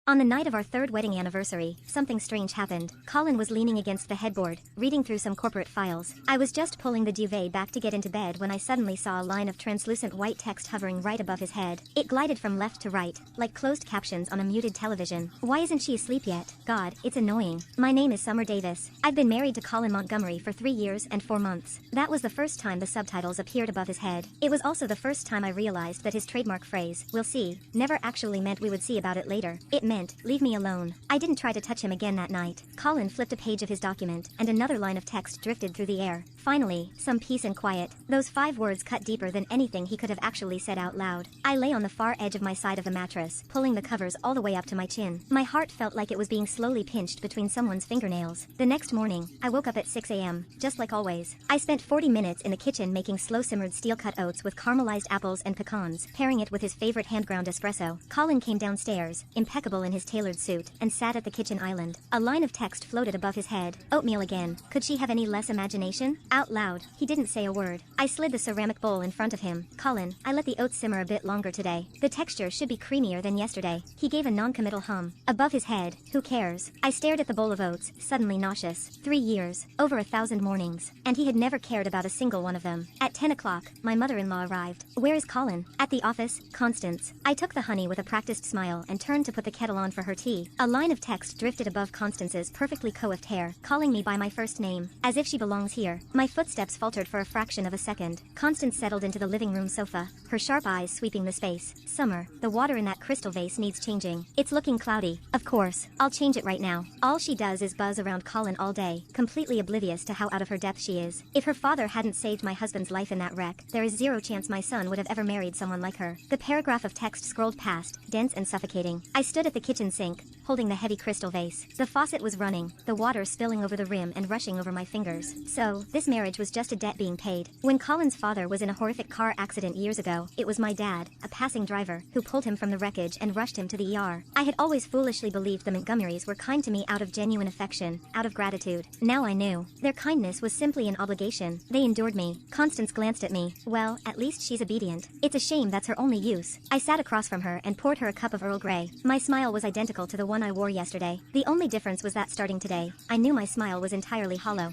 On the night of our third wedding anniversary, something strange happened. Colin was leaning against the headboard, reading through some corporate files. I was just pulling the duvet back to get into bed when I suddenly saw a line of translucent white text hovering right above his head. It glided from left to right, like closed captions on a muted television. Why isn't she asleep yet? God, it's annoying. My name is Summer Davis. I've been married to Colin Montgomery for 3 years and 4 months. That was the first time the subtitles appeared above his head. It was also the first time I realized that his trademark phrase, "we'll see," never actually meant we would see about it later. It meant, leave me alone. I didn't try to touch him again that night. Colin flipped a page of his document, and another line of text drifted through the air. Finally, some peace and quiet. Those 5 words cut deeper than anything he could have actually said out loud. I lay on the far edge of my side of the mattress, pulling the covers all the way up to my chin. My heart felt like it was being slowly pinched between someone's fingernails. The next morning, I woke up at 6 a.m., just like always. I spent 40 minutes in the kitchen making slow-simmered steel-cut oats with caramelized apples and pecans, pairing it with his favorite hand-ground espresso. Colin came downstairs, impeccable in his tailored suit, and sat at the kitchen island. A line of text floated above his head. Oatmeal again. Could she have any less imagination? Out loud, he didn't say a word. I slid the ceramic bowl in front of him. Colin, I let the oats simmer a bit longer today. The texture should be creamier than yesterday. He gave a non-committal hum. Above his head, who cares? I stared at the bowl of oats, suddenly nauseous. 3 years, over 1,000 mornings, and he had never cared about a single one of them. At 10 o'clock, my mother-in-law arrived. Where is Colin? At the office, Constance. I took the honey with a practiced smile and turned to put the kettle on for her tea. A line of text drifted above Constance's perfectly coiffed hair, calling me by my first name, as if she belongs here. My footsteps faltered for a fraction of a second. Constance settled into the living room sofa, her sharp eyes sweeping the space. Summer, the water in that crystal vase needs changing. It's looking cloudy. Of course, I'll change it right now. All she does is buzz around Colin all day, completely oblivious to how out of her depth she is. If her father hadn't saved my husband's life in that wreck, there is zero chance my son would have ever married someone like her. The paragraph of text scrolled past, dense and suffocating. I stood at the kitchen sink, holding the heavy crystal vase. The faucet was running, the water spilling over the rim and rushing over my fingers. So, this marriage was just a debt being paid. When Colin's father was in a horrific car accident years ago, it was my dad, a passing driver, who pulled him from the wreckage and rushed him to the ER. I had always foolishly believed the Montgomerys were kind to me out of genuine affection, out of gratitude. Now I knew. Their kindness was simply an obligation. They endured me. Constance glanced at me. Well, at least she's obedient. It's a shame that's her only use. I sat across from her and poured her a cup of Earl Grey. My smile was identical to the one I wore yesterday. The only difference was that starting today, I knew my smile was entirely hollow.